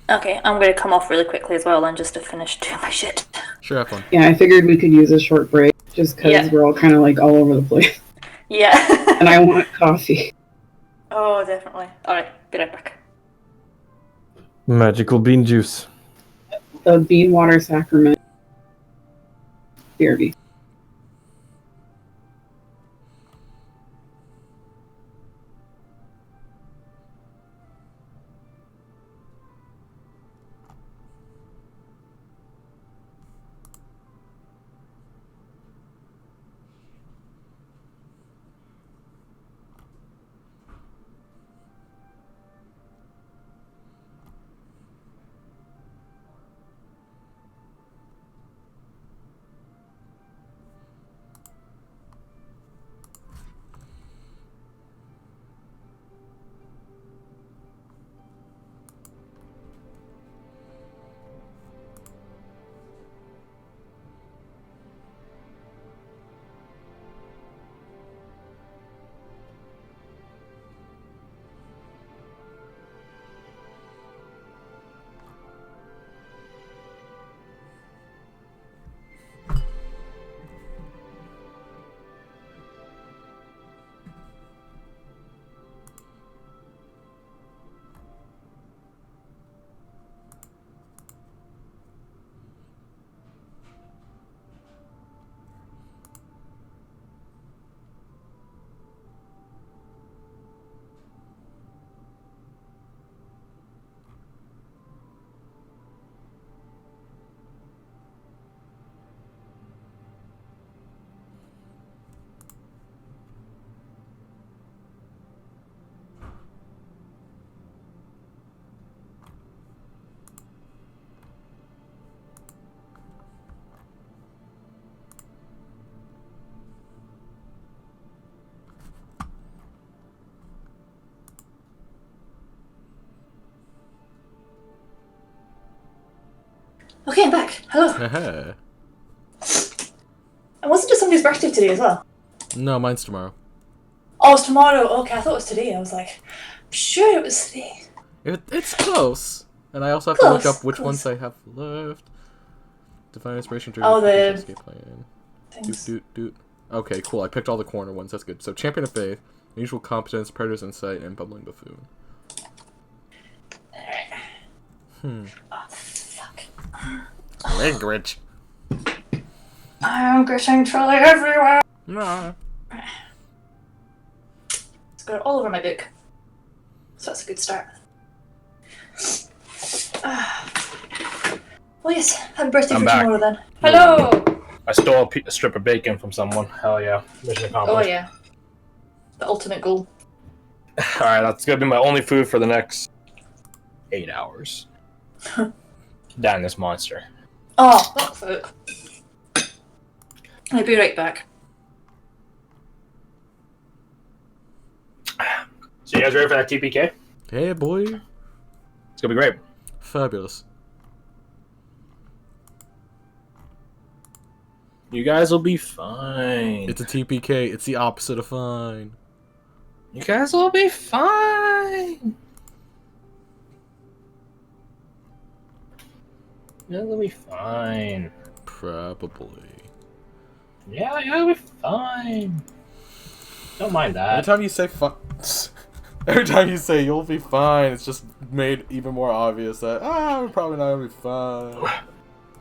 Okay, I'm gonna come off really quickly as well, then, just to finish doing my shit. Sure, have fun. Yeah, I figured we could use a short break just because we're all kind of like all over the place. Yeah. And I want coffee. Oh, definitely. Alright, be right back. Magical bean juice. The bean water sacrament. BRB. Okay, I'm back. Hello. And wasn't it somebody's birthday today as well? No, mine's tomorrow. Oh, it's tomorrow. Okay, I thought it was today. I was like, I'm sure it was today. It's close. And I also have to look up which ones I have left. Divine Inspiration during the escape plan. things. Doot. Okay, cool. I picked all the corner ones. That's good. So, Champion of Faith, Unusual Competence, Predator's Insight, and Bumbling Buffoon. Oh, fuck. Language. I'm getting trolley everywhere. Nah. It's got it all over my book. So that's a good start. Well, yes, happy birthday I'm for back. tomorrow then. Hello! I stole a strip of bacon from someone. Hell yeah. Mission accomplished. Oh, yeah. The ultimate goal. Alright, that's gonna be my only food for the next 8 hours. Down this monster. Oh, that's it. I'll be right back. So you guys ready for that TPK? Hey, boy. It's gonna be great. Fabulous. You guys will be fine. It's a TPK. It's the opposite of fine. You guys will be fine. You guys will be fine. Probably. Yeah, you guys will be fine. Don't mind Every that. time you say fuck... Every time you say you'll be fine, it's just made even more obvious that, we're probably not gonna be fine.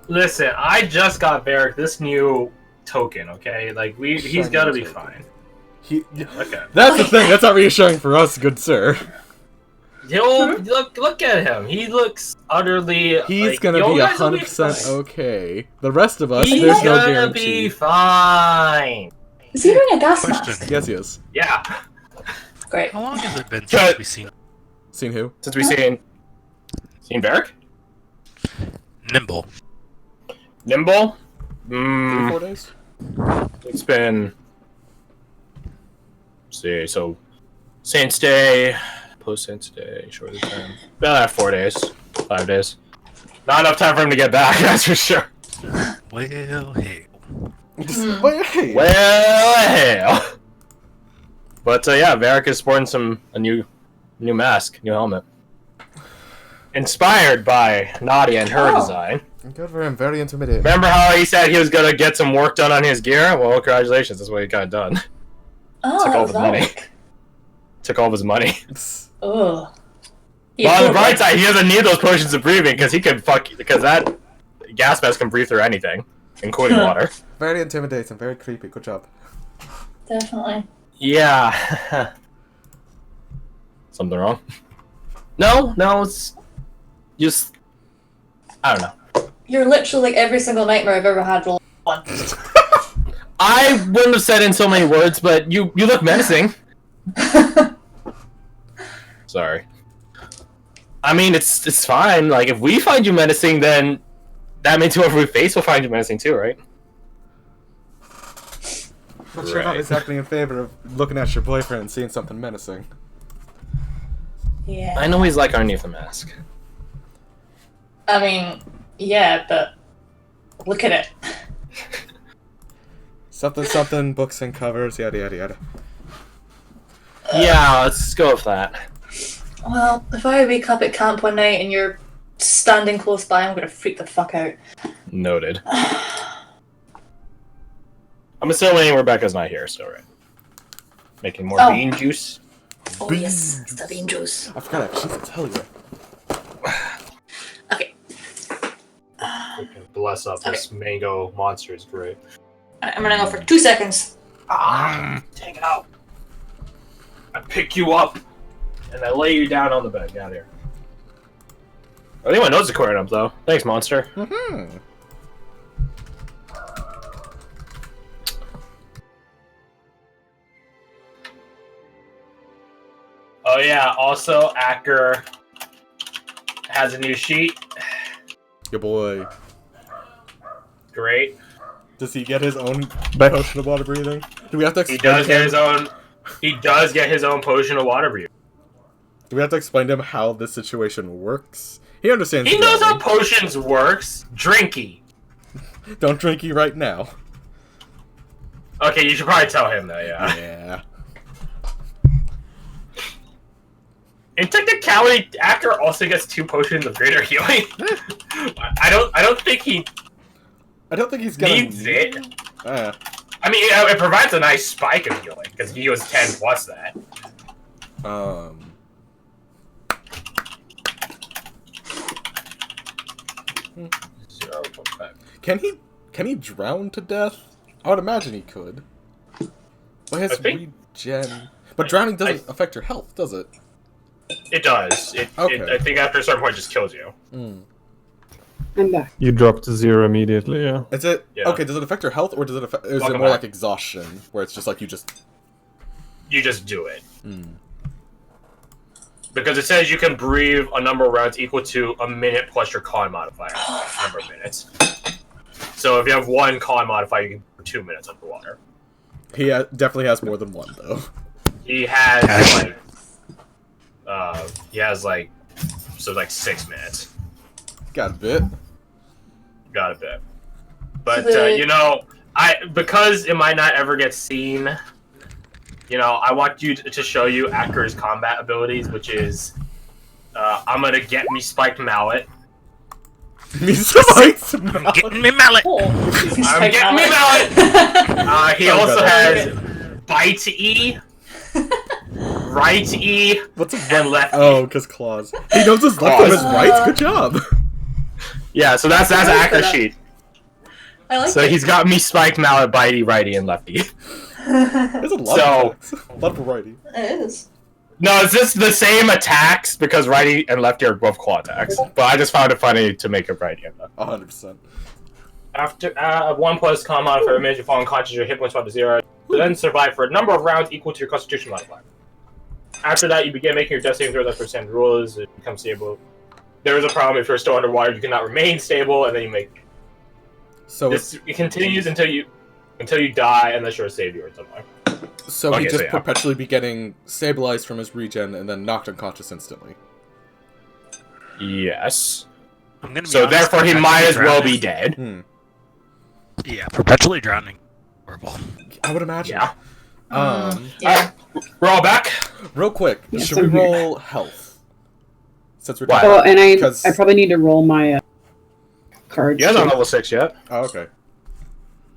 Listen, I just got Varric this new token, okay? Like, he's gotta be fine. Okay. That's the thing, that's not reassuring for us, good sir. Yo, look at him. He looks utterly. He's like, gonna be you guys will 100% fine. okay. The rest of us, He's there's no gonna guarantee. be fine. Is he wearing a gas mask? Yes, he is. Yeah. Great. How long has it been since we've seen Seen who? Since we seen Varric? Nimble? Nimble? 3-4 days? It's been. Let's see, so Saints Day, post Saints Day, short of the time. About 4 days, 5 days. Not enough time for him to get back, that's for sure. Well, hey. But hey, Well, hell. But yeah, Varric is sporting a new mask, new helmet. inspired by Nadia and her design. Good for him. Very intimidating. Remember how he said he was gonna get some work done on his gear? Well, congratulations. That's what he got done. Oh, Took that all was his money. that. Took all of his money. Ugh. But on the bright side, he doesn't need those potions of breathing because he can because that gas mask can breathe through anything, including water. Very intimidating. Very creepy. Good job. Definitely. Yeah. Something wrong? No, it's just I don't know. You're literally like every single nightmare I've ever had roll one. I wouldn't have said it in so many words, but you look menacing. Sorry. I mean, it's fine. Like, if we find you menacing, then that means whoever we face will find you menacing too, right? I'm not sure I'm exactly in favor of looking at your boyfriend and seeing something menacing. Yeah. I know he's like underneath the mask. I mean, yeah, but look at it. Something, books and covers, yada yada yada. Yeah, let's go with that. Well, if I wake up at camp one night and you're standing close by, I'm gonna freak the fuck out. Noted. I'm assuming Rebecca's not here, so right. Making more bean juice. Oh yes, it's the bean juice. I forgot I should tell you. Okay. We can bless up this mango monster is great. I'm gonna go for 2 seconds. Take it out. I pick you up, and I lay you down on the bed. Get out of here. I think my nose is clearing up, though. Thanks, monster. Mm-hmm. Oh yeah, also, Acker has a new sheet. Your boy. Great. Does he get his own potion of water breathing? Do we have to explain He does to him? get his own. He does get his own potion of water breathing. Do we have to explain to him how this situation works? He understands. He knows how drowning. potions works. Drinky. Don't drinky right now. Okay, you should probably tell him that. Yeah. Yeah. In technicality, Acker also gets 2 potions of greater healing. I don't think he I don't think he's gonna needs it. Uh, I mean, it provides a nice spike of healing because he was 10 plus that. Can he drown to death? I would imagine he could. But his regen. But drowning doesn't affect your health, does it? It does. Okay. I think after a certain point, it just kills you. I'm back. You drop to 0 immediately, yeah. Is it Yeah. okay? Does it affect your health, or does it affect? Is Welcome it more back. like exhaustion, where it's just like you just? You just do it. Because it says you can breathe a number of rounds equal to a minute plus your con modifier. Number of minutes. So if you have 1 con modifier, you can for 2 minutes underwater. He definitely has more than 1 though. He has like, so like 6 minutes. Got a bit. Got a bit. But you know, because it might not ever get seen. You know, I want you to show you Acker's combat abilities, which is, I'm gonna get me spiked mallet. Getting me mallet. I'm getting me mallet. He also has bite E, right E, What's a and left E. Oh, because claws. He knows his left from his right. Good job. Yeah, so that's Acker's sheet. I like So it. he's got me spiked mallet, bitey, righty, and lefty. There's a lot of attacks. A lot of variety. It is. No, it's just the same attacks because righty and lefty are both claw attacks. But I just found it funny to make it righty and lefty. 100%. After 1 plus con modifier remains, you fall unconscious, your hit points fall to 0. You then survive for a number of rounds equal to your constitution modifier. After that, you begin making your death saving throws as per standard rules. It becomes stable. There is a problem if you're still underwater, you cannot remain stable, and then you make. So It continues until you die, unless you're a savior or something. So Okay, he'd just so yeah. perpetually be getting stabilized from his regen and then knocked unconscious instantly. Yes. I'm gonna be So honest, therefore, he perpetually might as well drowning. be dead. Yeah, perpetually drowning. Horrible. I would imagine. Yeah. Yeah. Roll back. Real quick, Yes, should we I'm here. roll health? Since we're Why? talking Oh, and I because- probably need to roll my cards. You guys too. aren't level 6 yet. Oh, okay.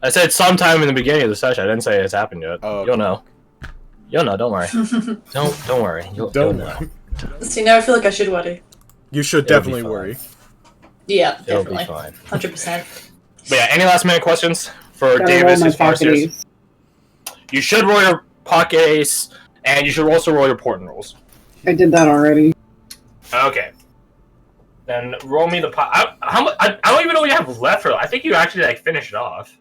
I said sometime in the beginning of the session. I didn't say it's happened yet. Oh, okay. You'll know. You'll know. Don't worry. don't worry. You'll know. See, now I feel like I should worry. You should It'll be definitely fine. worry. Yeah, It'll definitely. be fine. 100%. But yeah, any last minute questions for Gotta Davis roll my as far as pocket yours? ace. You should roll your pocket ace, and you should also roll your important rolls. I did that already. Okay. Then roll me the pot. I don't even know what you have left for. I think you actually like finish it off.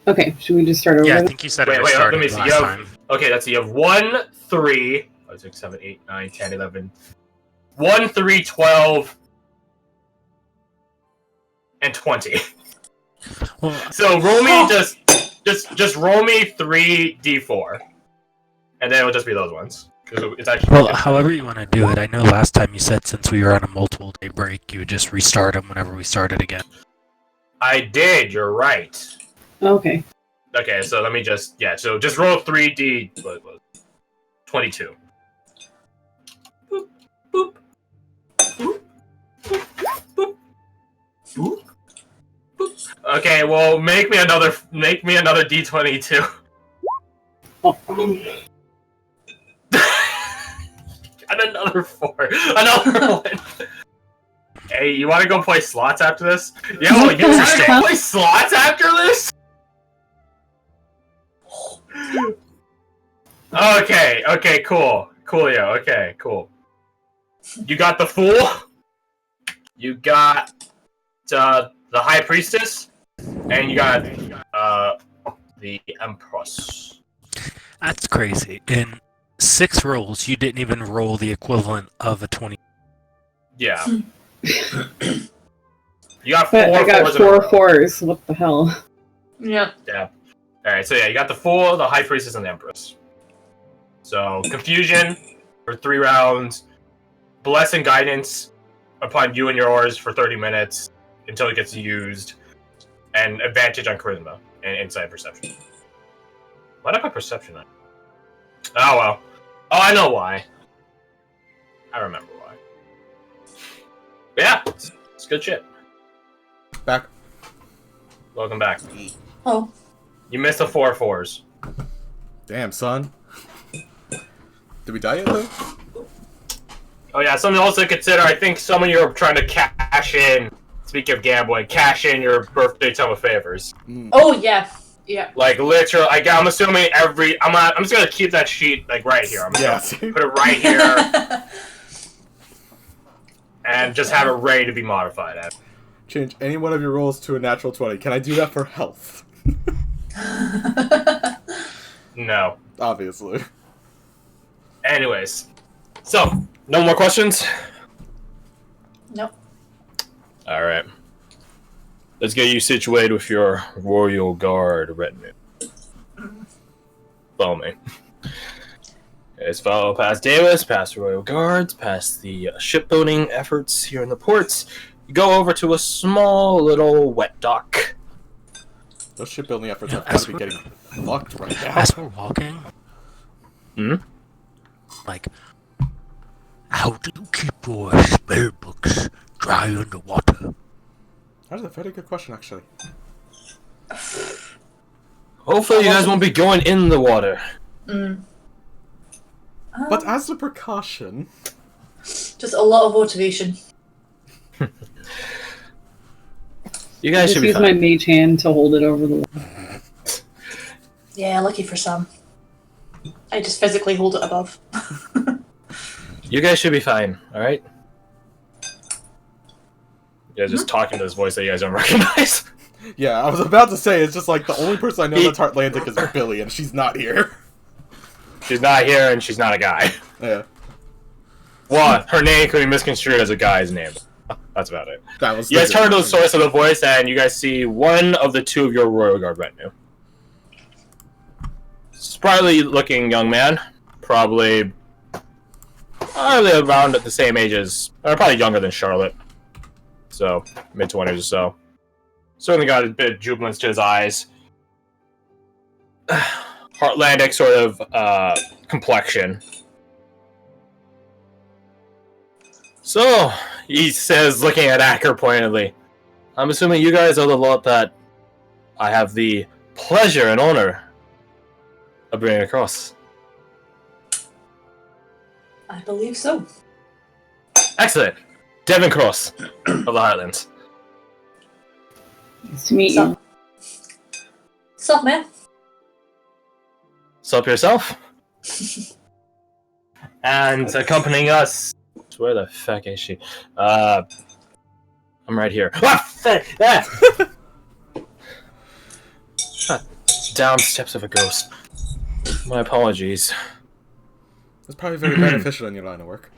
Okay, should we just start over? Yeah, I think you said Wait, it let started me see. last You have, time. okay, let's see. You have 1, 3, 5, 6, 7, 8, 9, 10, 11. 1, 3, 12, and 20. Well, So roll me just roll me 3d4, and then it'll just be those ones. Because it's actually. well, however you want to do it. I know last time you said since we were on a multiple day break, you would just restart them whenever we started again. I did. You're right. Okay. Okay, so let me just So just roll 3d 22. Boop, boop, boop, boop, boop, boop. Okay, well make me another d22. Oh, And another 4. Another one. Hey, you want to go play slots after this? Yeah, well, you want to go play slots after this? Okay, cool. Coolio, okay, cool. You got the Fool. You got the High Priestess. And you got the Empress. That's crazy. In 6 rolls, you didn't even roll the equivalent of a 20. Yeah. You got 4 but I got fours in a 4 row. fours. What the hell? Yeah. Yeah. Alright, so yeah, you got the Fool, the High Priestess, and the Empress. So, Confusion for 3 rounds. Bless and Guidance upon you and yours for 30 minutes until it gets used. And Advantage on Charisma and Insight Perception. Why did I put Perception on? Oh well. Oh, I know why. I remember why. But yeah, it's good shit. Back. Welcome back. Oh. You missed the 4 fours. Damn, son. Did we die yet, though? Oh yeah, something else to consider. I think some of you are trying to cash in. Speaking of gambling, cash in your birthday ton of favors. Oh, yeah. Yeah. Like literally, I'm assuming I'm just gonna keep that sheet like right here. I'm just gonna put it right here and just have it ready to be modified. Change any one of your rolls to a natural 20. Can I do that for health? No. Obviously. Anyways, so no more questions. Nope. All right. Let's get you situated with your Royal Guard retinue. Follow me. Let's follow past Davis, past the Royal Guards, past the shipbuilding efforts here in the ports. You go over to a small little wet dock. Those shipbuilding efforts Yeah, have got to be getting fucked right now. As we're walking, like, how do you keep your spell books dry underwater? That's a very good question, actually. Hopefully you guys won't be going in the water. But as a precaution... Just a lot of motivation. You guys Just should be use my fine. mage hand to hold it over the water. Yeah, lucky for some. I just physically hold it above. You guys should be fine, alright? You guys just talking to this voice that you guys don't recognize. Yeah, I was about to say, it's just like the only person I know that's Heartlandic is Billy, and she's not here. She's not here and she's not a guy. Yeah. Well, her name could be misconstrued as a guy's name. That's about it. That was You guys turn to the source of the voice and you guys see one of the 2 of your Royal Guard retinue. Sprightly looking young man. Probably around at the same age as, or probably younger than Charlotte. So, mid-20s or so. Certainly got a bit of jubilance to his eyes. Heartlandic sort of complexion. So, he says, looking at Acker pointedly, I'm assuming you guys are the lot that I have the pleasure and honor of bringing across. I believe so. Excellent. Devon Cross of the Highlands. Nice to meet you. Sup, man? Sup yourself? And accompanying us... Where the fuck is she? I'm right here. Down steps of a ghost. My apologies. It's probably very beneficial in your line of work.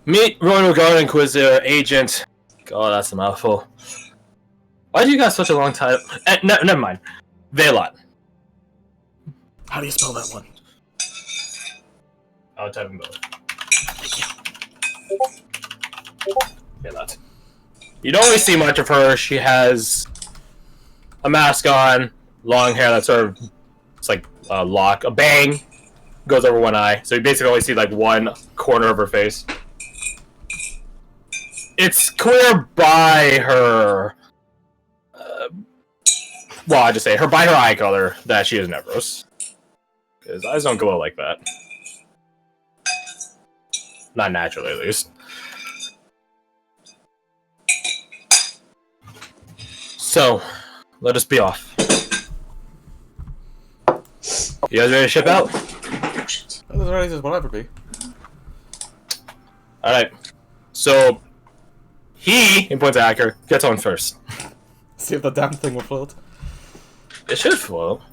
Meet Royal Guard Inquisitor Agent. God, that's a mouthful. Why do you got such a long title? Never mind. Velot. How do you spell that one? I'll type them both. Velot. You don't really see much of her. She has a mask on, long hair that's sort of, it's like a lock, a bang, goes over one eye. So you basically only see like one corner of her face. It's clear by her, well, I just say by her eye color that she is Nevros. Because eyes don't glow like that. Not naturally, at least. So, let us be off. You guys ready to ship out? As ready as we'll ever be. Alright. So, he points at Acker, gets on first. See if the damn thing will float. It should float.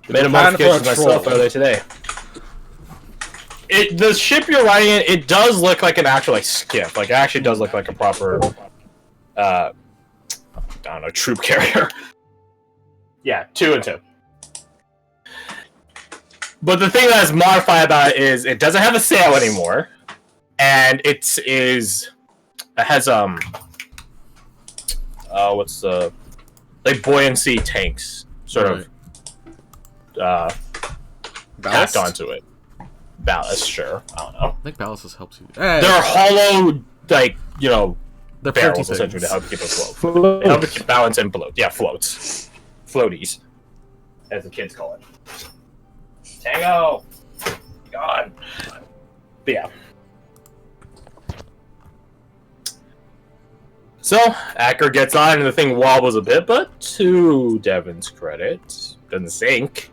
Made a modification myself earlier today. The ship you're riding in, it does look like an actual skiff. Like, it actually does look like a proper, I don't know, troop carrier. Yeah, 2 and 2. But the thing that is modified about it is it doesn't have a sail anymore, and it has what's the like buoyancy tanks sort of tacked onto it. Ballast, sure. I don't know. I think ballast helps you. They're hollow, like, you know, They're barrels floaty essentially to things. help keep it float. They help it keep balance and float. Yeah, floats. Floaties, as the kids call it. Tango! God. But yeah. So, Acker gets on and the thing wobbles a bit, but to Devon's credit, doesn't sink.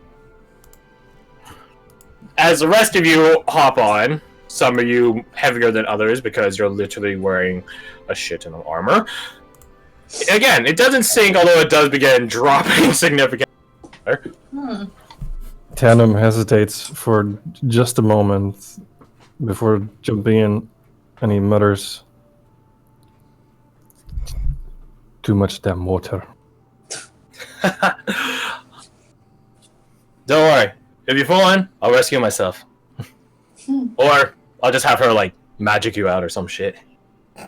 As the rest of you hop on, some of you heavier than others because you're literally wearing a shit ton of armor. Again, it doesn't sink, although it does begin dropping significantly. Tandem hesitates for just a moment before jumping in, and he mutters, "Too much damn water." Don't worry. If you fall in, I'll rescue myself. Or I'll just have her, like, magic you out or some shit. Do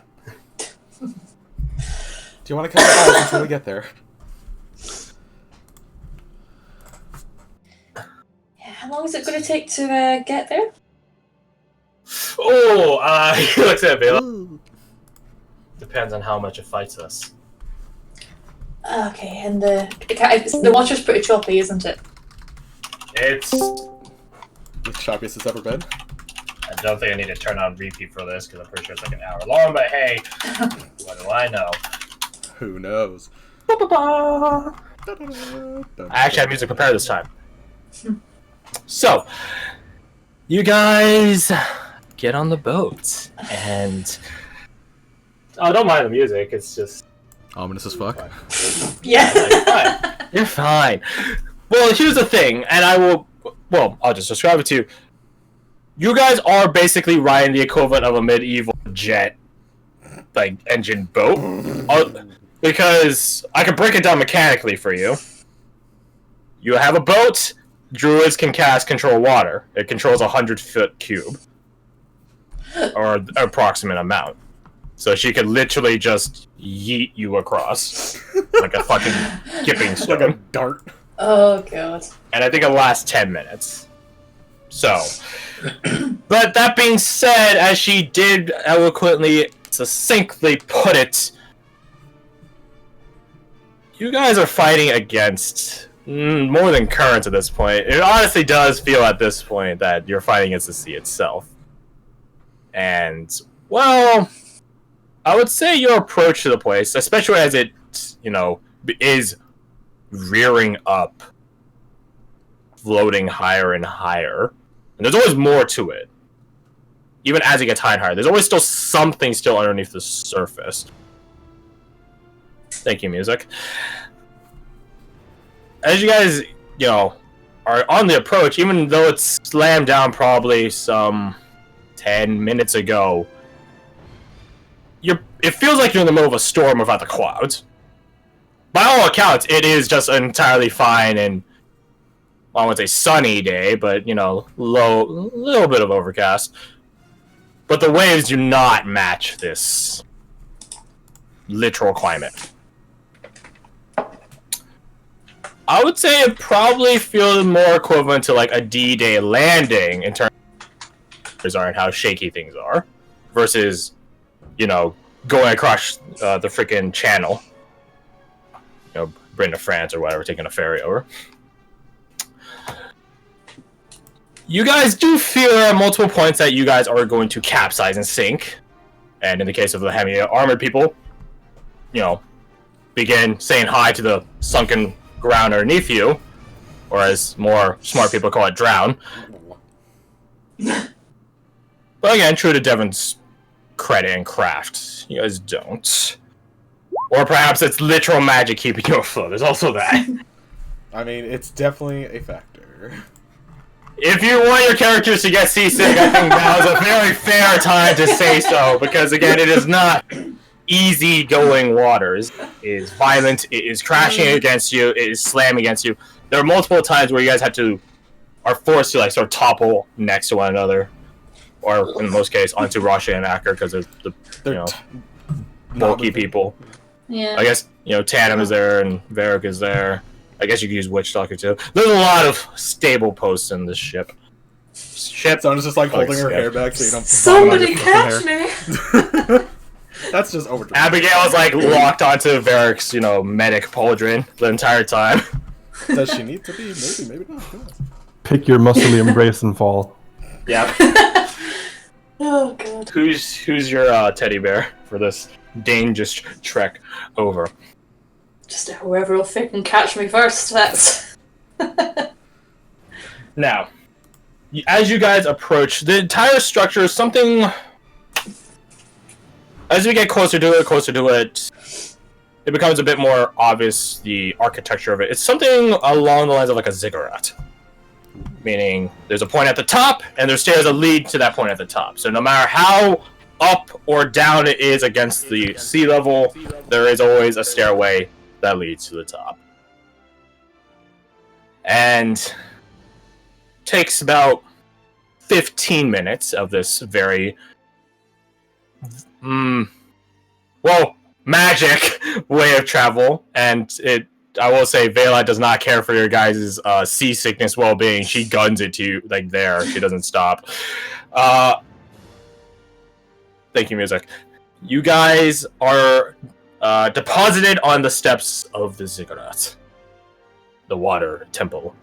you want to cut the balls until we get there? Yeah, how long is it going to take to get there? Oh, he looks at Bela. Depends on how much it fights us. Okay, and the water's pretty choppy, isn't it? It's... The choppiest it's ever been. I don't think I need to turn on repeat for this because I'm pretty sure it's like an hour long, but hey, what do I know? Who knows? I actually have music prepared this time. So, you guys get on the boat, and... Oh, don't mind the music, it's just... Ominous as fuck. Yeah. You're fine. Well, here's the thing, and I'll just describe it to you. You guys are basically riding the equivalent of a medieval jet, like, engine boat. Because I can break it down mechanically for you. You have a boat, druids can cast control water. It controls a 100-foot cube. Or approximate amount. So she could literally just yeet you across. Like a fucking skipping stone. Like a dart. Oh god. And I think it lasts 10 minutes. So, but that being said, as she did eloquently, succinctly put it, you guys are fighting against more than currents at this point. It honestly does feel at this point that you're fighting against the sea itself. And, well, I would say your approach to the place, especially as it, is rearing up, floating higher and higher. And there's always more to it. Even as it gets higher and higher, there's always still something still underneath the surface. Thank you, music. As you guys, are on the approach, even though it's slammed down probably some 10 minutes ago, it feels like you're in the middle of a storm without the clouds. By all accounts, it is just an entirely fine and, well, I wouldn't say sunny day, but, little bit of overcast. But the waves do not match this literal climate. I would say it probably feels more equivalent to like a D-Day landing in terms of how shaky things are, versus, going across the freaking channel, Britain to France or whatever, taking a ferry over. You guys do feel at multiple points that you guys are going to capsize and sink, and in the case of the heavy armored people, begin saying hi to the sunken ground underneath you, or as more smart people call it, drown. But again, true to Devon's credit and craft, you guys don't. Or perhaps it's literal magic keeping you afloat. There's also that. I mean, it's definitely a factor. If you want your characters to get seasick, I think now is a very fair time to say so, because again, it is not easy-going waters. It is violent, it is crashing against you, it is slamming against you. There are multiple times where you guys are forced to sort of topple next to one another, or in most cases onto Rasha and Acker, because they're bulky people. Yeah. I guess Tatum is there and Varric is there. I guess you could use Witch Talker too. There's a lot of stable posts in this ship. Sona's just holding her hair back so you don't. Somebody catch me! That's just overdrive. Abigail is locked onto Varric's medic pauldron the entire time. Does she need to be? Maybe not. Pick your muscly embrace and fall. Yeah. Oh god. Who's your teddy bear for this dangerous trek over? Just whoever will freaking catch me first, that's... Now, as you guys approach, the entire structure is something... As we get closer to it, it becomes a bit more obvious, the architecture of it. It's something along the lines of like a ziggurat. Meaning, there's a point at the top, and there's stairs that lead to that point at the top. So no matter how up or down it is against the sea level, there is always a stairway that leads to the top. And takes about 15 minutes of this very magic way of travel, and I will say Vela does not care for your guys' seasickness well-being. She guns it to you there. She doesn't stop. Thank you, music. You guys are deposited on the steps of the ziggurat, the water temple.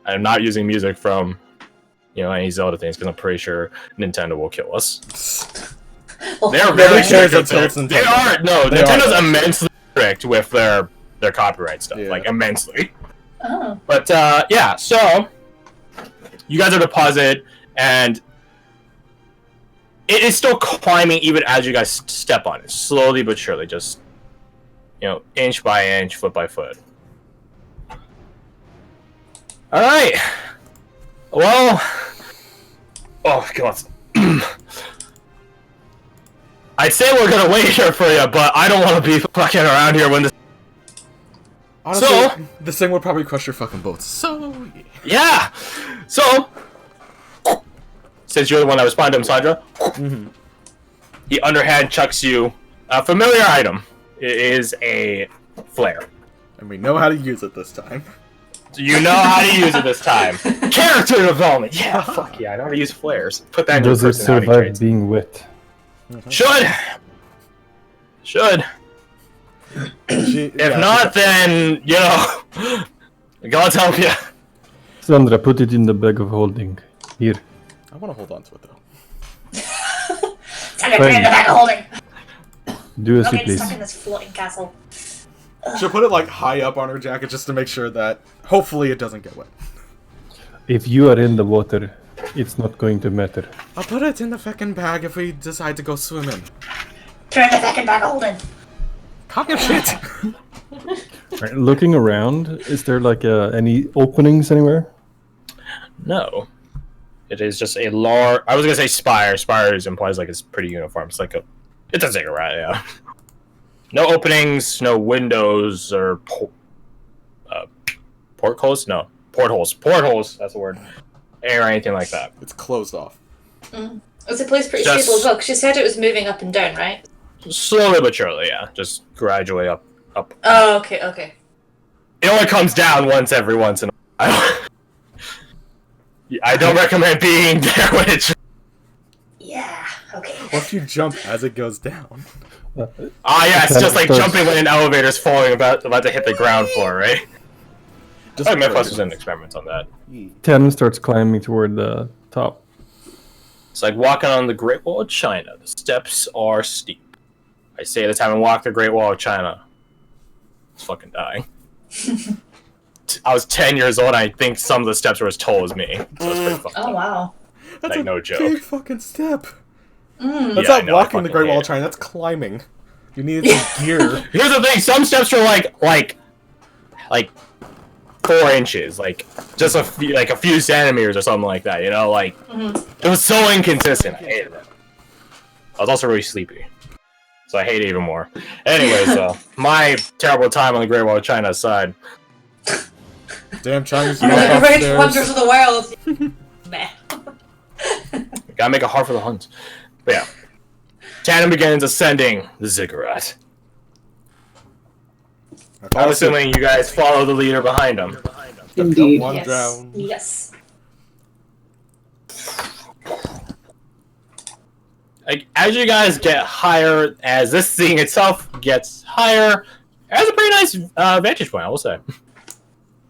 I'm not using music from any Zelda things because I'm pretty sure Nintendo will kill us. They're very strict. Nintendo's immensely strict with their copyright stuff, immensely. Oh. But yeah, so you guys are deposited, and it is still climbing even as you guys step on it, slowly but surely, just inch by inch, foot by foot. All right. Well, oh god. I'd say we're gonna wait here for you, but I don't want to be fucking around here when this. Honestly, this thing would probably crush your fucking boats. So yeah. So since you're the one that responded to him, Sandra, he underhand chucks you a familiar item. It is a flare, and we know how to use it this time. You know how to use it this time. Character development. Yeah, fuck yeah. I know how to use flares. Put that in your Does it personality survive traits. being wet? Should. If not, then God's help you. Sandra, put it in the bag of holding. Here. I want to hold on to it though. Time to put it in the bag of holding. Do as Don't you get please. stuck in this floating castle. She'll put it like high up on her jacket just to make sure that hopefully it doesn't get wet. If you are in the water, it's not going to matter. I'll put it in the fucking bag if we decide to go swimming. Turn the fucking bag of holding. Talking shit. Right, looking around, is there like any openings anywhere? No. It is just a large... I was going to say spire. Spires implies like it's pretty uniform. It's like a... It's a ziggurat, yeah. No openings, no windows, or... portholes? No. Portholes. Portholes, that's the word. Or anything like that. It's closed off. Was the place pretty Just- stable as well? 'Cause she said it was moving up and down, right? Slowly but surely, yeah. Just gradually up. Oh, okay. It only comes down once every once in a while. I don't recommend being there when it's... Yeah, okay. What if you jump as it goes down? yeah, it's just like jumping when an elevator's falling about to hit the ground floor, right? Just Mythbusters did an experiment on that. 10 starts climbing toward the top. It's like walking on the Great Wall of China. The steps are steep. I say the time I walked the Great Wall of China. It's fucking dying. I was 10 years old, and I think some of the steps were as tall as me. So it's pretty fucking Oh, wow. That's like, a no joke. big fucking step. Mm. That's Yeah, I not know, I walking the fucking Great Wall hate of China, that's climbing. You needed some gear. Here's the thing, some steps were like 4 inches, like just a few centimeters or something like that, you know, like it was so inconsistent. I hated it. I was also really sleepy, so I hate it even more. Anyways, my terrible time on the Great Wall of China aside. Damn Chinese The walk great upstairs. wonders of the world. Meh. Gotta make it hard for the hunt. But yeah, Tannen begins ascending the ziggurat. I'm assuming you guys follow the leader behind him. Indeed. One Yes. drown. Yes. Like, as you guys get higher, as this thing itself gets higher, it has a pretty nice vantage point, I will say.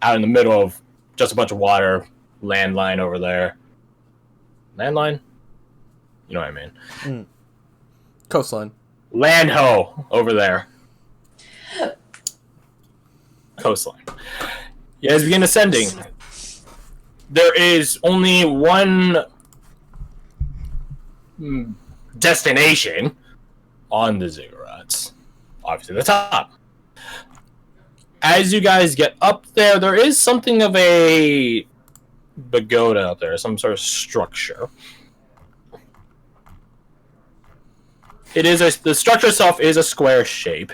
Out in the middle of just a bunch of water, landline over there. Landline? You know what I mean. Coastline. Land ho over there. Coastline. You guys begin ascending. There is only one destination on the ziggurats. Obviously, the top. As you guys get up there, there is something of a pagoda up there, some sort of structure. The structure itself is a square shape,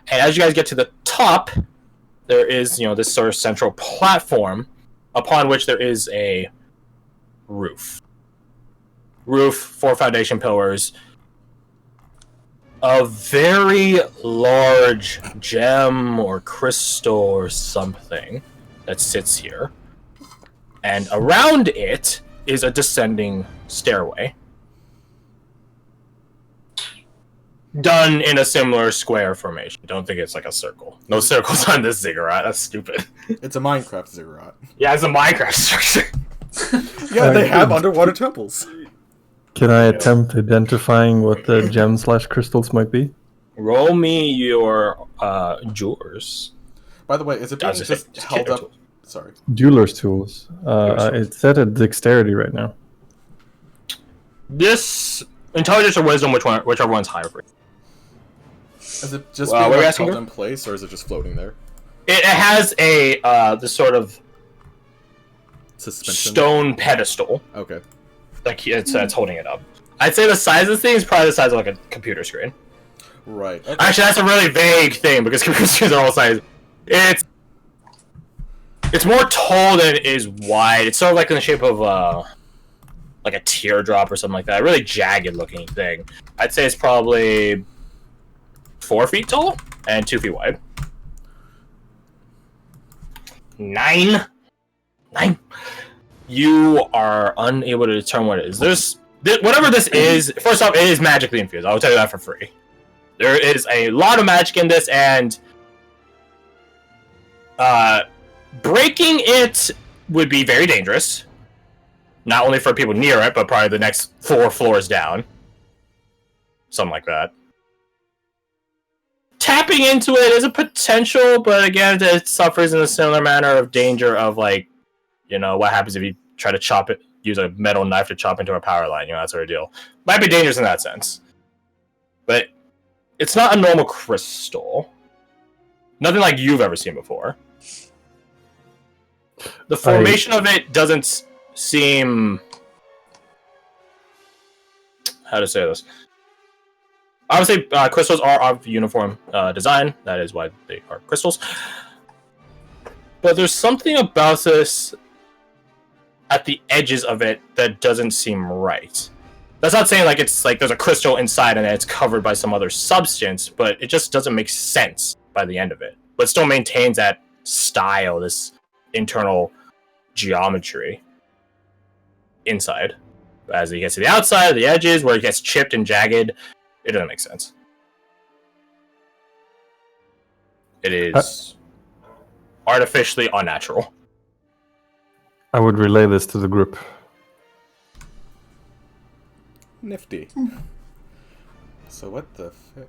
and as you guys get to the top, there is, this sort of central platform upon which there is a roof. 4 foundation pillars, a very large gem or crystal or something that sits here, and around it is a descending stairway done in a similar square formation. Don't think it's like a circle. No circles on this ziggurat. That's stupid. It's a Minecraft ziggurat. Yeah, it's a Minecraft structure. Yeah, they have underwater temples. Can I attempt identifying what the gems/crystals might be? Roll me your jewelers. By the way, is it being just held up? Sorry. Jeweler's tools. Jeweler's tools. It's set at dexterity right now. This intelligence or wisdom, whichever one's higher for you. Is it just what are being you asking held for? in place, or is it just floating there? It has a this sort of Suspension. stone pedestal. Okay. Like it's holding it up. I'd say the size of this thing is probably the size of like a computer screen. Right. Okay. Actually, that's a really vague thing because computer screens are all sizes. It's more tall than it is wide. It's sort of like in the shape of like a teardrop or something like that. A really jagged looking thing. I'd say it's probably 4 feet tall and 2 feet wide. 9. You are unable to determine what it is. Whatever this is, first off, it is magically infused. I will tell you that for free. There is a lot of magic in this, and breaking it would be very dangerous. Not only for people near it, but probably the next 4 floors down. Something like that. Tapping into it is a potential, but again, it suffers in a similar manner of danger of, like, you know, what happens if you try to chop it, use a metal knife to chop into a power line, you know, that sort of deal. Might be dangerous in that sense. But it's not a normal crystal. Nothing like you've ever seen before. The formation of it doesn't seem... How to say this? Obviously, crystals are of uniform design. That is why they are crystals. But there's something about this at the edges of it that doesn't seem right. That's not saying like it's like there's a crystal inside and it's covered by some other substance, but it just doesn't make sense by the end of it. But it still maintains that style, this internal geometry inside. As it gets to the outside, the edges, where it gets chipped and jagged, it doesn't make sense. It is artificially unnatural. I would relay this to the group. Nifty. So what the fuck?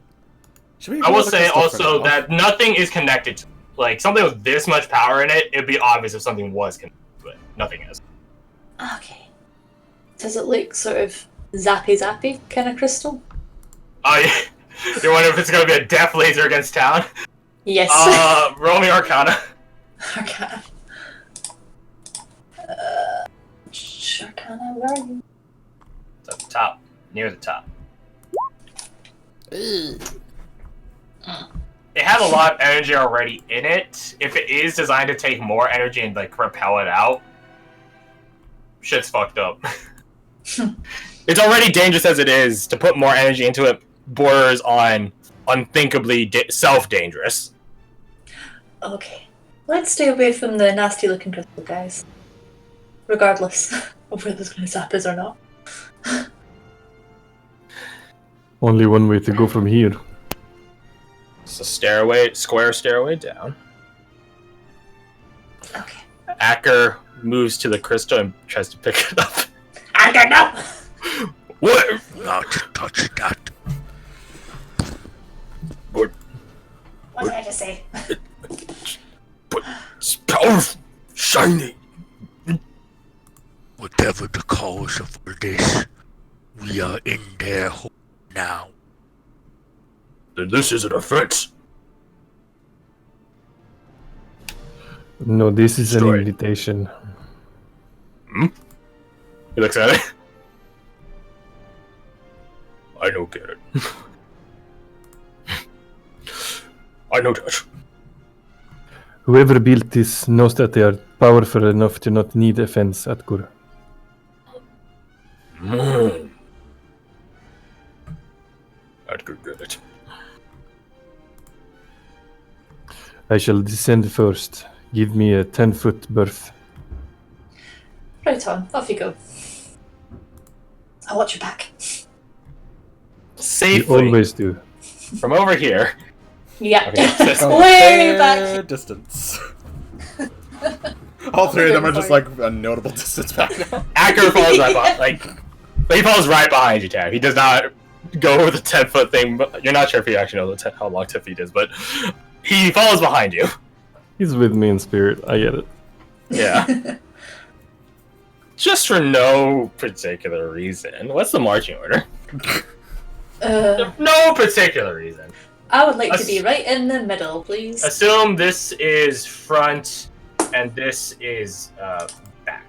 I will say also that nothing is connected to it. Like, something with this much power in it, it'd be obvious if something was connected to it. Nothing is. Okay. Does it look sort of zappy kind of crystal? Oh, yeah. You're wondering if it's going to be a death laser against town? Yes. Roll me Arcana. Arcana. Arcana, where are you? It's at the top. Near the top. It has a lot of energy already in it. If it is designed to take more energy and, like, repel it out, shit's fucked up. It's already dangerous as it is. To put more energy into it borders on unthinkably self-dangerous. Okay. Let's stay away from the nasty-looking crystal, guys. Regardless of whether it's going to zap us or not. Only one way to go from here. It's a square stairway down. Okay. Acker moves to the crystal and tries to pick it up. Acker, no! What? Not touch that. What? What did I just say? But it's powerful, shiny. Whatever the cause of all this, we are in their home now. Then this is an offense. No, this is Destroy an it. invitation. He looks at it. I don't get it. I know that. Whoever built this knows that they are powerful enough to not need a fence, Atkur. I'd go get it. I shall descend first. Give me a 10-foot berth. Right on, off you go. I'll watch your back. Safely. You always do. From over here. Yeah. Okay. Way back. Distance. All three of them are just like a notable distance back now. Acker falls right behind. He falls right behind you, Tab. He does not go over the 10-foot thing. But you're not sure if you actually know how long 10 feet is, but he falls behind you. He's with me in spirit. I get it. Yeah. Just for no particular reason. What's the marching order? No particular reason. I would like to be right in the middle, please. Assume this is front and this is back.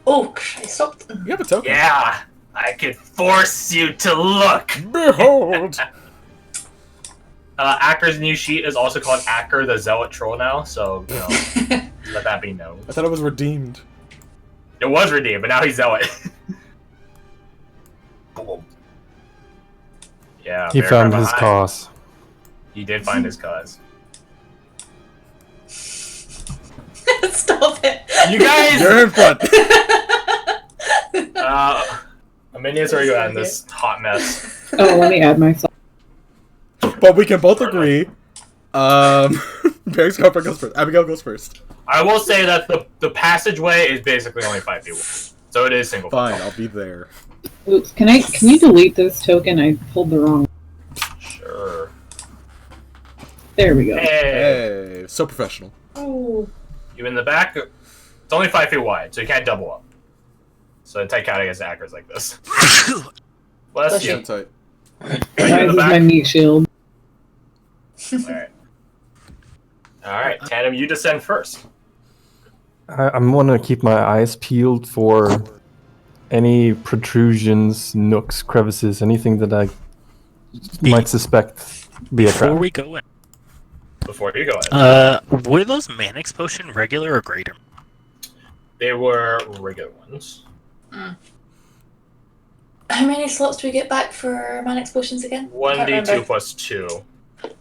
Oh, Christ, stop. You have a token. Yeah, I could force you to look. Behold. Acker's new sheet is also called Acker the Zealot Troll now, so, you know, let that be known. I thought it was redeemed. It was redeemed, but now he's Zealot. Boom. Yeah. He very found far his behind. cause. He did find his cause. Stop it. You guys! You're in front. Minions, where are you at in this hot mess? Oh, let me add myself. But we can both agree. Barry's goes first. Abigail goes first. I will say that the passageway is basically only 5 feet wide. So it is single. Fine, I'll be there. Oops, can you delete this token? I pulled the wrong. Sure. There we go. Hey, so professional. Oh. You in the back? It's only 5 feet wide, so you can't double up. So take out against actors like this. Bless you. Tight. This is my meat shield. Alright. Alright, Tandem, you descend first. I'm gonna keep my eyes peeled for any protrusions, nooks, crevices, anything that I might suspect be a Before trap. we go in, Before you go in. were those Manix potion regular or greater? They were regular ones. How many slots do we get back for Manix potions again? 1d2 plus 2.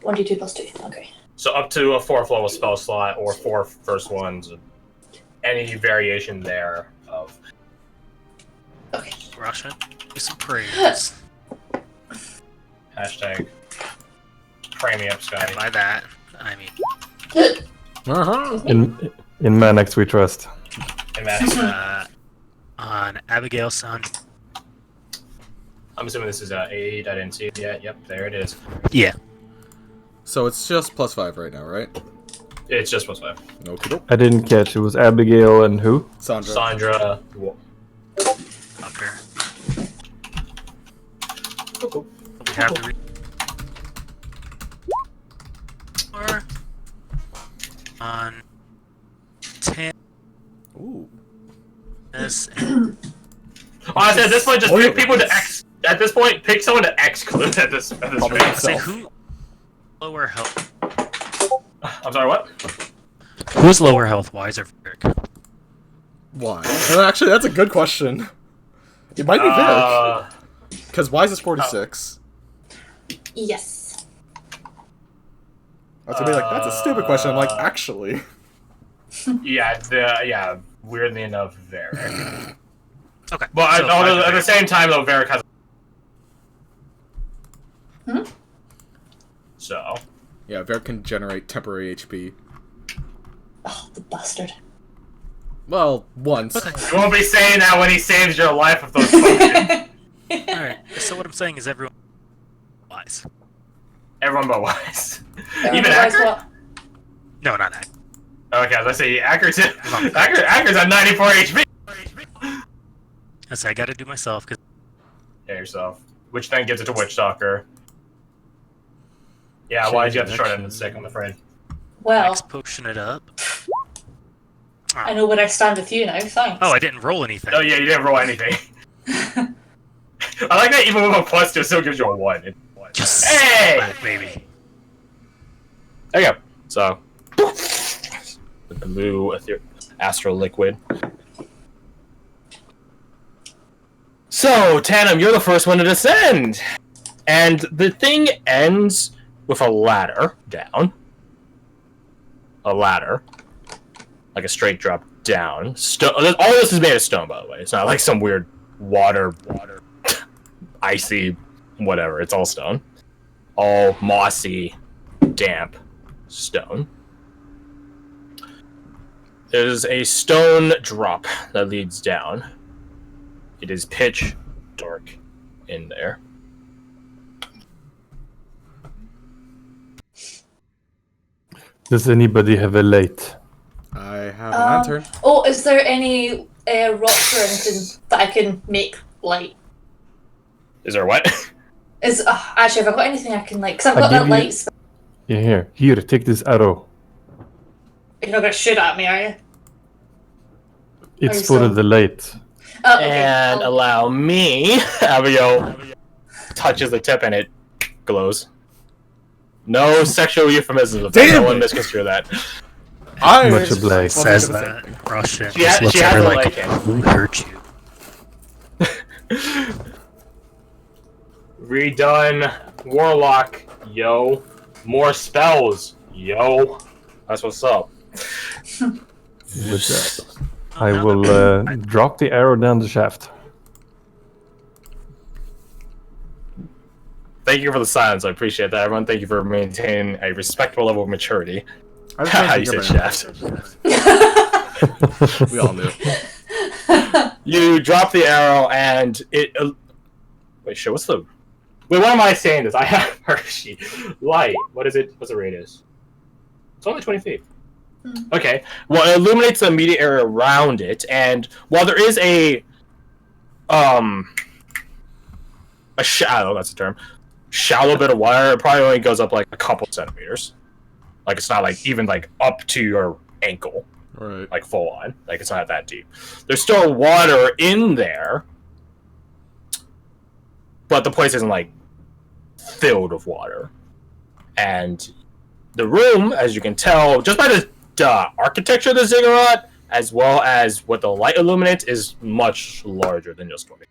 1d2 plus 2, okay. So up to a 4th level spell slot or 4 first ones. Any variation there of. Okay. Russian, do some prayers. Hashtag. Pray me up, Scotty. And by that, I mean, In Manax we trust. And that's, on Abigail Son. I'm assuming this is 8. I didn't see it yet. Yep, there it is. Yeah. So it's just +5 right now, right? It's just plus 5. Okay. I didn't catch. It was Abigail and who? Sandra. Sandra. Up there. We have to read. Or on 10. Ooh. This. Honestly, at this point, just Oh, pick yeah. people to X. At this point, pick someone to exclude at this Probably rate. Say myself. who. Lower health. I'm sorry, what? Who's lower health, Wise or Vic? Why? Actually, that's a good question. It might be Vic. Because Wise is 46. Yes. I was gonna be like, that's a stupid question. I'm like, actually. Yeah, weirdly enough, Varric. Okay. But so at the same time, though, Varric has. So. Yeah, Ver can generate temporary HP. Oh, the bastard. Well, once. You won't be saying that when he saves your life with those potions. Alright, so what I'm saying is everyone Wise. Everyone but Wise. Everyone Even knows Acker? what? No, not that. Okay, let's see. Acker's at 94 HP. I say I gotta do myself, because Yeah, yourself. Which then gives it to Witch Stalker. Yeah, why'd you have the short end of the stick, I'm afraid. Well, X potion it up. I know where I stand with you now, thanks. Oh, I didn't roll anything. Oh yeah, you didn't roll anything. I like that even with a +2, it still gives you a 1. Just Hey! baby. There you go. So, the blue astral liquid. So, Tandem, you're the first one to descend! And the thing ends with a ladder down. A ladder. Like a straight drop down. All this is made of stone, by the way. It's not like some weird water, icy, whatever. It's all stone. All mossy, damp stone. There's a stone drop that leads down. It is pitch dark in there. Does anybody have a light? I have a lantern. Oh, is there any rocks or anything that I can make light? Is there what? Actually, have I got anything I can like? Because I've I got that give you- light spell. Yeah, here, take this arrow. You're not gonna shoot at me, are you? It's you for still- the light. Oh, okay. And allow me, Abigail touches the tip and it glows. No sexual euphemisms. Damn No one it. misconstrue that. I Much obliged. Says that Russian. She has looks a at her light like, cannon. who hurt you? Redone. Warlock. Yo. More spells, yo. That's what's up. With that, I will drop the arrow down the shaft. Thank you for the silence. I appreciate that, everyone. Thank you for maintaining a respectable level of maturity. How you said shaft. We all knew. You drop the arrow and it... wait, shit, what's the... Wait, why am I saying this? I have Hershey. Light. What is it? What's the radius? It's only 20 feet. Okay. Well, it illuminates the immediate area around it, and while there is a shadow, that's the term, shallow bit of water, it probably only goes up like a couple centimeters. Like, it's not like even like up to your ankle. Right. Like full on. Like, it's not that deep. There's still water in there, but the place isn't like filled with water. And the room, as you can tell, just by the architecture of the ziggurat, as well as what the light illuminates, is much larger than just 20.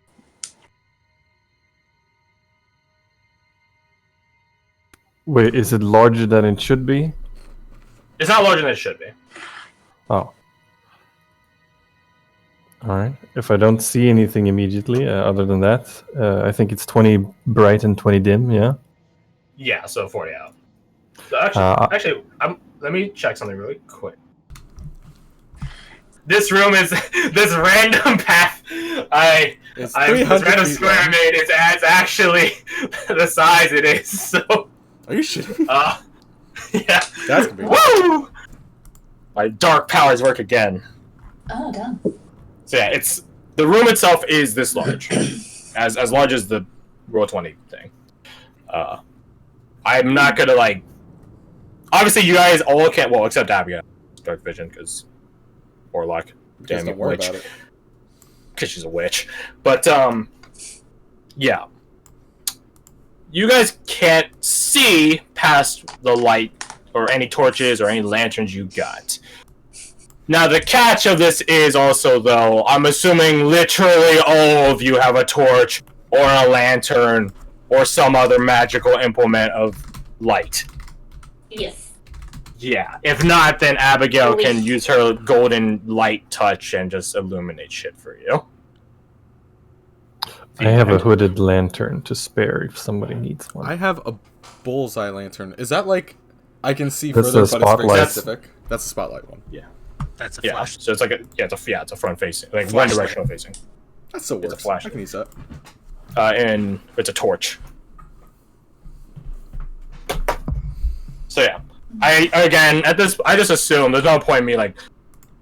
Wait, is it larger than it should be? It's not larger than it should be. Oh. Alright. If I don't see anything immediately, other than that, I think it's 20 bright and 20 dim, yeah? Yeah, so 40 out. So actually, let me check something really quick. This room is this random path. This random square I made is actually the size it is. So. Are you shitting? Yeah. That's gonna be woo! My dark powers work again. Oh, damn. So yeah, the room itself is this large, as large as the Roll20 thing. I'm not gonna like. Obviously, you guys all can't. Well, except Abigail, dark vision, because Warlock. Damn it, witch. Because she's a witch. But yeah, you guys can't see past the light or any torches or any lanterns you got. Now, the catch of this is also, though, I'm assuming literally all of you have a torch or a lantern or some other magical implement of light. Yes. Yeah. If not, then Abigail can use her golden light touch and just illuminate shit for you. I have a hooded lantern to spare if somebody needs one. I have a bullseye lantern. Is that like I can see That's further, the but it's very spotlight. specific? That's a spotlight one. Yeah. That's a Yeah. flash. So it's like it's a front facing, like one Flashlight. directional facing. That still It's a works. flashlight. I can use that. And it's a torch. So yeah, I just assume there's no point in me like,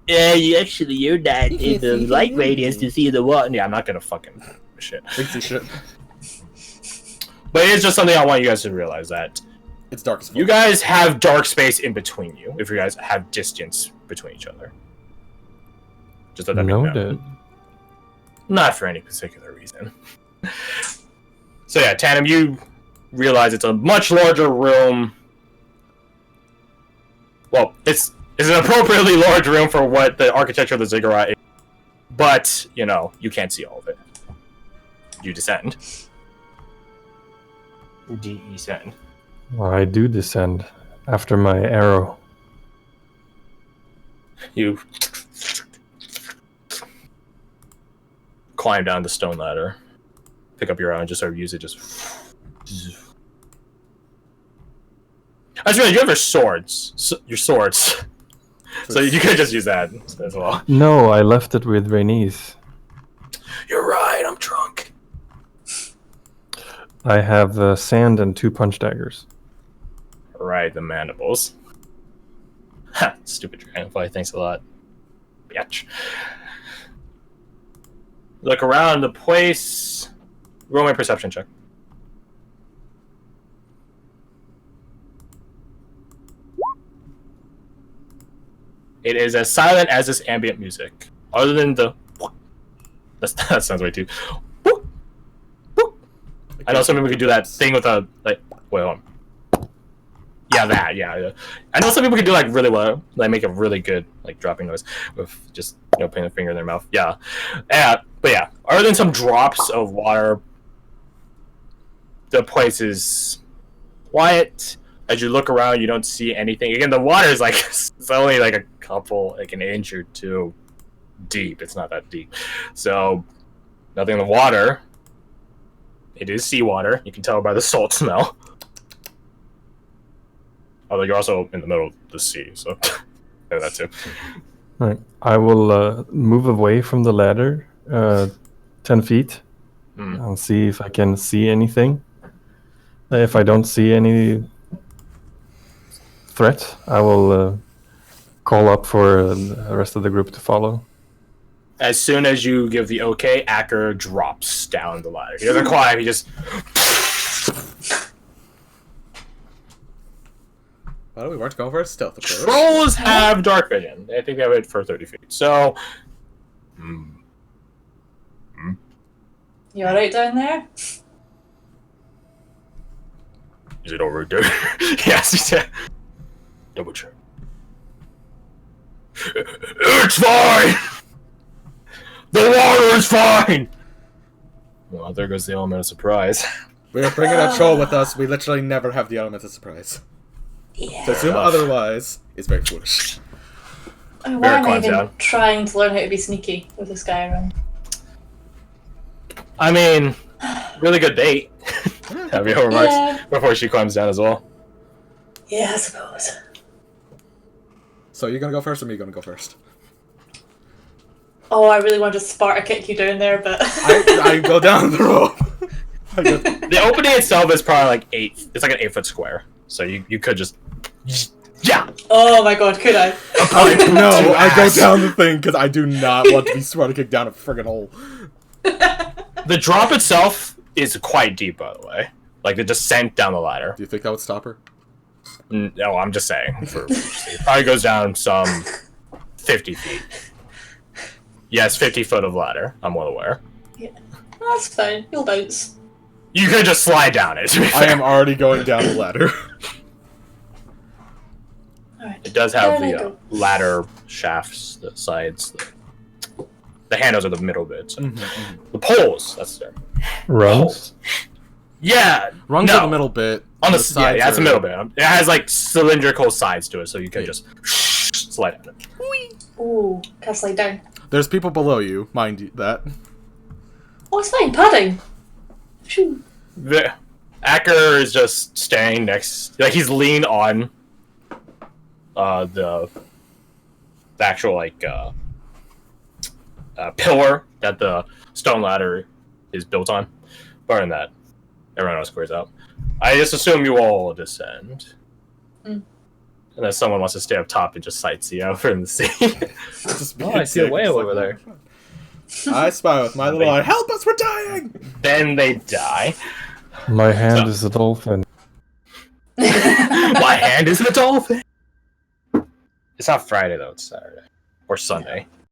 yeah, you're not in the light radius to see the water. Yeah, I'm not gonna fucking shit. Fixie shit. But it's just something I want you guys to realize that It's dark as fuck. you guys have dark space in between you. If you guys have distance between each other, just let that be known. Noted. Not for any particular reason. So yeah, Tandem, you realize it's a much larger room. Well, it's an appropriately large room for what the architecture of the ziggurat is. But, you know, you can't see all of it. You descend. Descend. Well, I do descend after my arrow. You climb down the stone ladder. Pick up your arrow and just sort of use it just... I just realized you have your swords. Your swords. So you could just use that as well. No, I left it with Rhaenys. You're right, I'm drunk. I have sand and 2 punch daggers. Right, the mandibles. Ha, stupid dragonfly, thanks a lot. Bitch. Look around the place. Roll my perception check. It is as silent as this ambient music. Other than the... That sounds way too... I know some people could do that thing with a... Like, wait, hold on. Yeah, that, yeah. I know some people can do, like, really well. Like, make a really good, like, dropping noise with just, you know, putting a finger in their mouth. Yeah. But yeah, other than some drops of water, the place is quiet. As you look around, you don't see anything. Again, the water is like it's only like a couple, like an inch or two deep. It's not that deep, so nothing in the water. It is seawater. You can tell by the salt smell. Although you're also in the middle of the sea, so know that too. Right. I will move away from the ladder 10 feet. I'll see if I can see anything. If I don't see any threat, I will call up for the rest of the group to follow. As soon as you give the okay, Acker drops down the ladder. He doesn't climb, he just... Well, we weren't going for a stealth approach. Trolls have dark vision. I think they have it for 30 feet. So... You alright down there? Is it over there? Yes, he said. Double check. It's fine! The water is fine! Well, there goes the element of surprise. We are bringing a troll with us. We literally never have the element of surprise. Yeah. To assume otherwise is very foolish. Why am I climbs even down. trying to learn how to be sneaky with this guy around? I mean, really good bait. Have your remarks Yeah. before she climbs down as well. Yeah, I suppose. So you're gonna go first, or me gonna go first? Oh, I really wanted to Sparta kick you down there, but... I go down the rope. The opening itself is probably like 8. It's like an 8-foot square. So you could just... Yeah! Oh my god, could I? No, I go down the thing because I do not want to be Sparta kicked down a friggin' hole. The drop itself is quite deep, by the way. Like the descent down the ladder. Do you think that would stop her? No, I'm just saying. It probably goes down some 50 feet. Yes, 50 foot of ladder. I'm well aware. Yeah. That's fine. You'll bounce. You could just slide down it. To be I fair. am already going down the ladder. Alright. It does have There we the go. ladder shafts, the sides. The handles are the middle bits. The poles. That's there. Rungs? Yeah. Rungs no. are the middle bit. On the sides yeah, that's the are- middle bit. It has like cylindrical sides to it, so you can just slide down it. Ooh, can't slide down. There's people below you, mind you that. Oh, it's fine. Padding. Shoo. The Acker is just standing next, like he's leaned on the actual like pillar that the stone ladder is built on. Other than that, everyone else squares out. I just assume you all descend. Unless someone wants to stay up top and just sightsee out in the sea. Just Oh, I see a being whale sick. over there. I spy with my little eye. Help us, we're dying! Then they die. My hand is a dolphin. My hand is a dolphin. It's not Friday though; it's Saturday or Sunday.